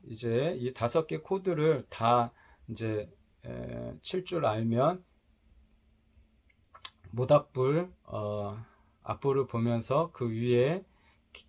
이제 이 5개 코드를 다 이제 칠 줄 알면 모닥불 악보를 보면서 그 위에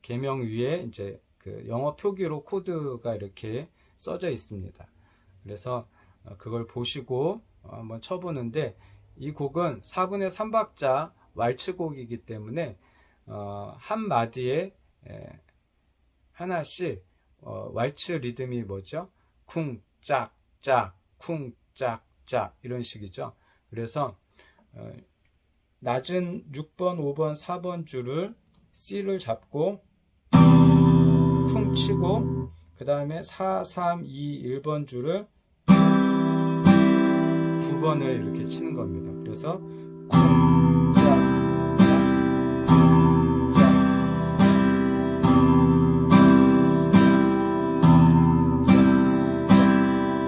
계명 위에 이제 그 영어 표기로 코드가 이렇게 써져 있습니다. 그래서 그걸 보시고 한번 쳐보는데, 이 곡은 4분의 3박자 왈츠곡이기 때문에 한 마디에 하나씩 왈츠 리듬이 뭐죠? 쿵 짝 짝 쿵 짝 짝 이런 식이죠. 그래서 낮은 6번, 5번, 4번 줄을 C를 잡고 쿵 치고, 그 다음에 4, 3, 2, 1번 줄을 2번을 이렇게 치는 겁니다. 그래서 쿵, 짝, 짝, 짝,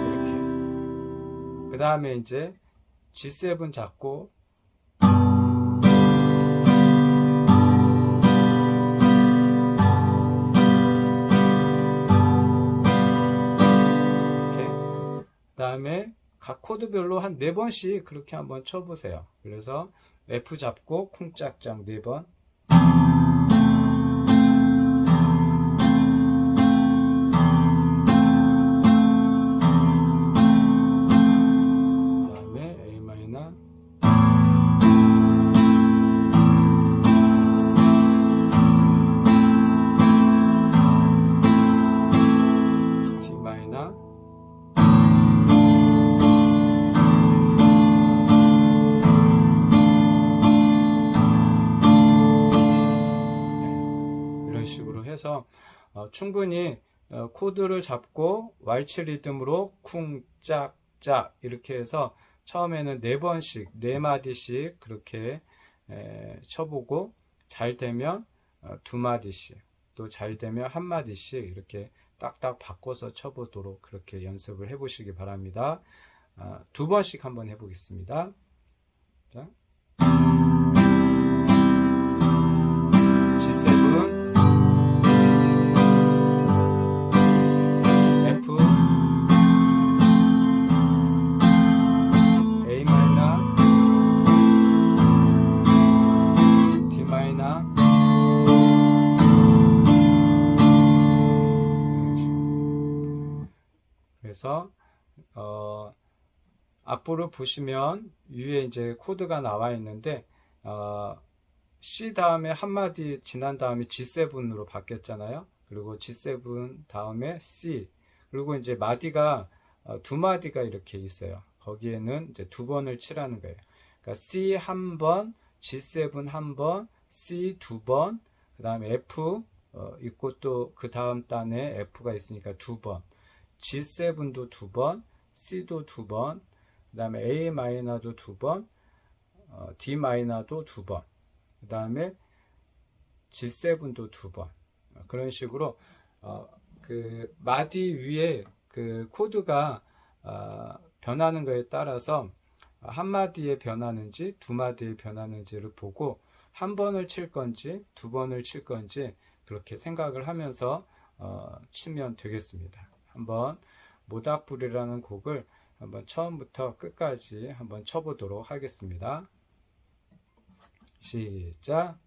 이렇게. 그 다음에 이제 G7 잡고 그 다음에 각 코드별로 한 4번씩 그렇게 한번 쳐보세요. 그래서 F 잡고 쿵짝짝 4번, 그 다음에 A 마이너, D 마이너, 해서 충분히 코드를 잡고 왈츠 리듬으로 쿵 짝 짝 이렇게 해서 처음에는 4번씩 4마디씩 그렇게 쳐보고, 잘 되면 2마디씩, 또 잘 되면 1마디씩 이렇게 딱딱 바꿔서 쳐보도록 그렇게 연습을 해 보시기 바랍니다. 2번씩 한번 해보겠습니다. 자. 그래서 악보를 보시면 위에 이제 코드가 나와 있는데 C 다음에 한마디 지난 다음에 G7으로 바뀌었잖아요. 그리고 G7 다음에 C, 그리고 이제 마디가 2마디가 이렇게 있어요. 거기에는 이제 2번을 치라는 거예요. 그러니까 C 한 번, G7 한 번, C 2번, 그 다음에 F 있고 또 그 다음 단에 F가 있으니까 2번, G7도 2번, C도 2번, 그 다음에 A 마이너도 2번, D 마이너도 2번, 그 다음에 G7도 2번. 그런 식으로 그 마디 위에 그 코드가 변하는 것에 따라서 한 마디에 변하는지 2마디에 변하는지를 보고 한 번을 칠 건지 2번을 칠 건지 그렇게 생각을 하면서 치면 되겠습니다. 한번 모닥불이라는 곡을 한번 처음부터 끝까지 한번 쳐보도록 하겠습니다. 시작.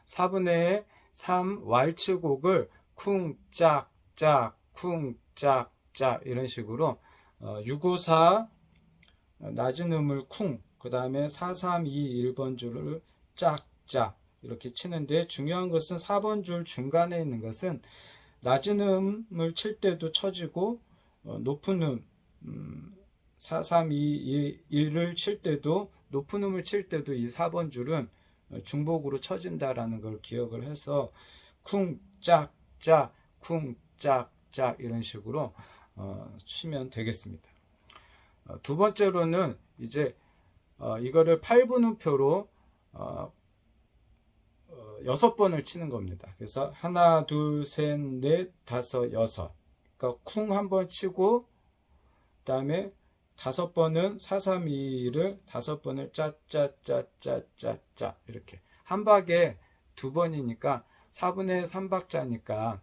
4분의 3 왈츠곡을 쿵짝짝 쿵짝짝 이런 식으로 654 낮은 음을 쿵, 그 다음에 4, 3, 2, 1번 줄을 짝짝 이렇게 치는데, 중요한 것은 4번 줄 중간에 있는 것은 낮은 음을 칠 때도 쳐지고 높은 4, 3, 2, 1을 칠 때도, 높은 음을 칠 때도 이 4번 줄은 중복으로 쳐진다라는 걸 기억을 해서 쿵짝짝 쿵짝짝 이런 식으로 치면 되겠습니다. 두 번째로는 이제 이거를 8분음표로 6번을 치는 겁니다. 그래서 하나, 둘, 셋, 넷, 다섯, 여섯. 그러니까 쿵 한 번 치고, 그 다음에 5번은 4, 3, 2, 1을 5번을 짜짜짜짜짜짜 이렇게 한 박에 2번이니까 4분의 3박자니까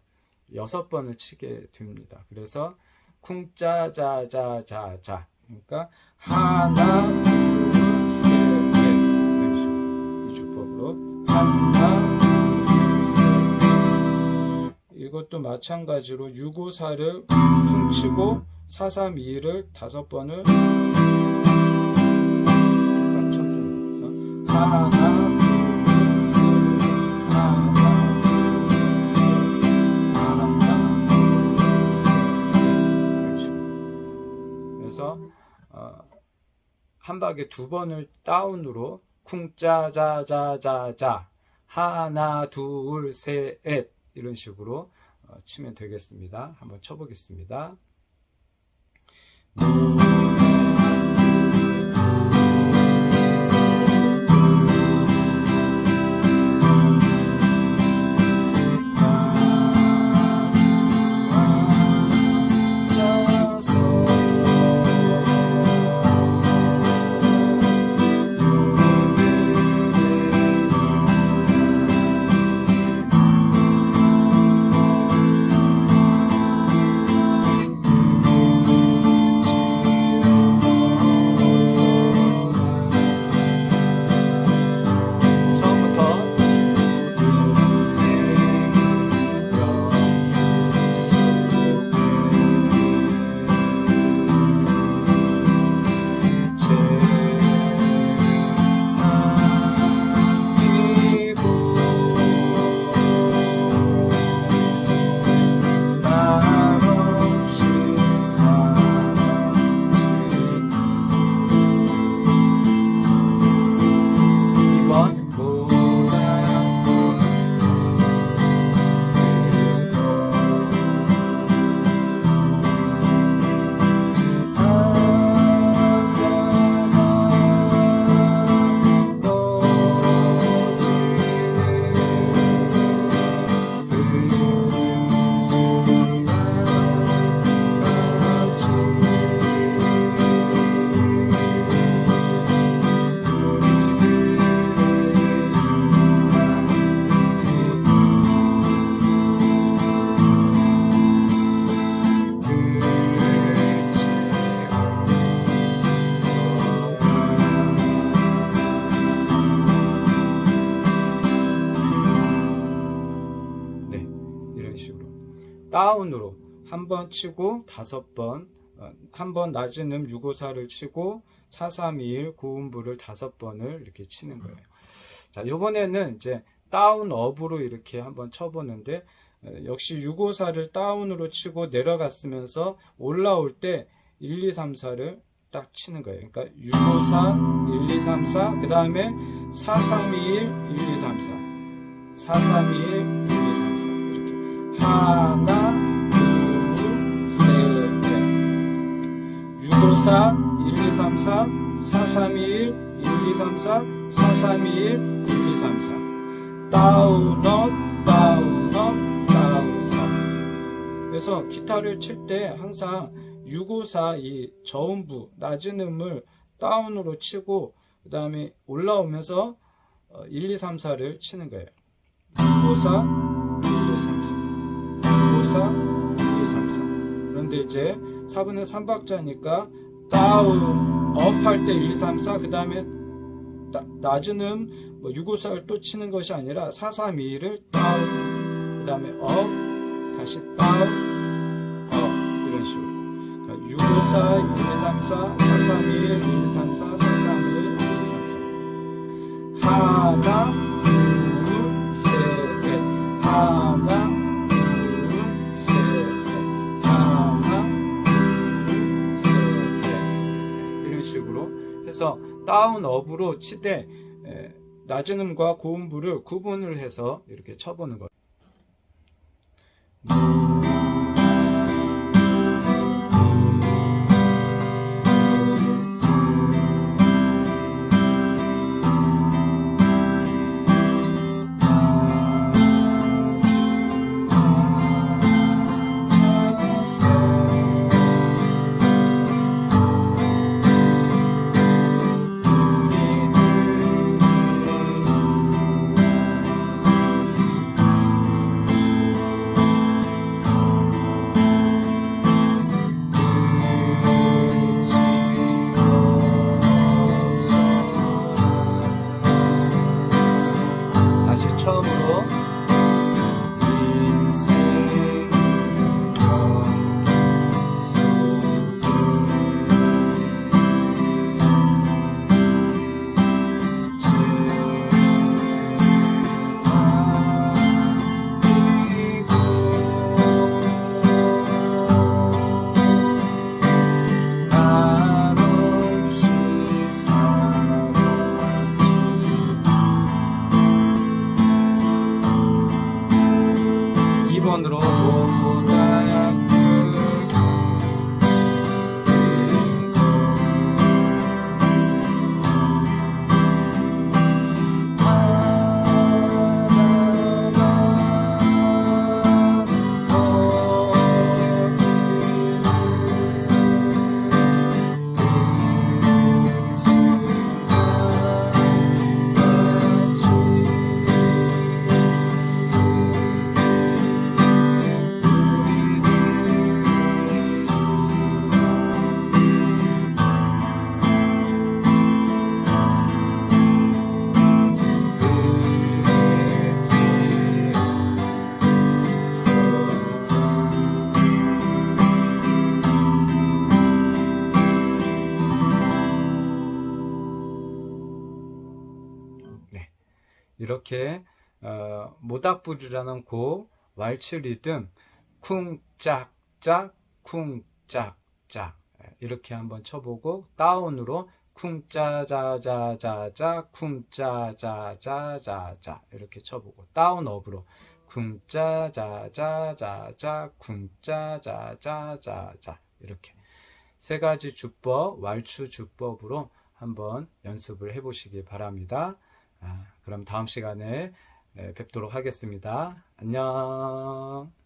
6번을 치게 됩니다. 그래서 쿵짜자자자자, 그러니까 하나, 둘, 셋, 넷 이런 식으로 이 주법으로 하나, 둘, 셋. 이것도 마찬가지로 654를 쿵 치고 4, 3, 2, 1을 5번을 쳐줍니다. 하나, 둘, 셋, 하나, 그래서 한 박에 2번을 다운으로 쿵짜자자자자 하나, 둘, 셋, 이런 식으로 치면 되겠습니다. 한번 쳐보겠습니다. 다운으로 한 번 치고 5번, 한 번 낮은 음 654를 치고 4, 3, 2, 1 고음부를 5번을 이렇게 치는 거예요. 자, 이번에는 이제 다운업으로 이렇게 한번 쳐보는데, 역시 654를 다운으로 치고 내려갔으면서 올라올 때 1, 2, 3, 4를 딱 치는 거예요. 그러니까 654, 1, 2, 3, 4, 그 다음에 4, 3, 2, 1, 1, 2, 3, 4, 4, 3, 2, 1, 1, 2, 3, 4 이렇게 하나, 둘, 셋, 넷 654, 1, 2, 3, 4, 4, 3, 2, 1, 1, 2, 3, 4, 4, 3, 2, 1, 1, 2, 3, 4 다운업, 다운업, 다운업. 그래서 기타를 칠 때 항상 654 이 저음부 낮은 음을 다운으로 치고 그 다음에 올라오면서 1, 2, 3, 4를 치는 거예요. 654, 1, 2, 3, 4 654, 1, 2, 3, 4 그런데 이제 4분의 3박자니까 다운 업 할 때 1, 2, 3, 4 그 다음에 낮은 음 뭐 654를 또 치는 것이 아니라 432를 다운, 그 다음에 업, 다시 다운, 업, 이런 식으로. 그러니까 654, 1234, 431, 1234, 431, 1234. 하나, 둘, 셋, 넷. 하나, 둘, 셋, 넷. 하나, 둘, 셋, 넷. 이런 식으로 해서 다운, 업으로 치되 낮은 음과 고음 부를 구분을 해서 이렇게 쳐보는 거예요. 다시 처음으로 으로 이렇게 모닥불이라는 곡 왈츠 리듬 쿵짝짝 쿵짝짝 이렇게 한번 쳐보고 다운으로 쿵짜자자자자 쿵짜자자자자 이렇게 쳐보고 다운 업으로 쿵짜자자자자 쿵짜자자자자 이렇게 세 가지 주법 왈츠 주법으로 한번 연습을 해 보시기 바랍니다. 그럼 다음 시간에 뵙도록 하겠습니다. 안녕.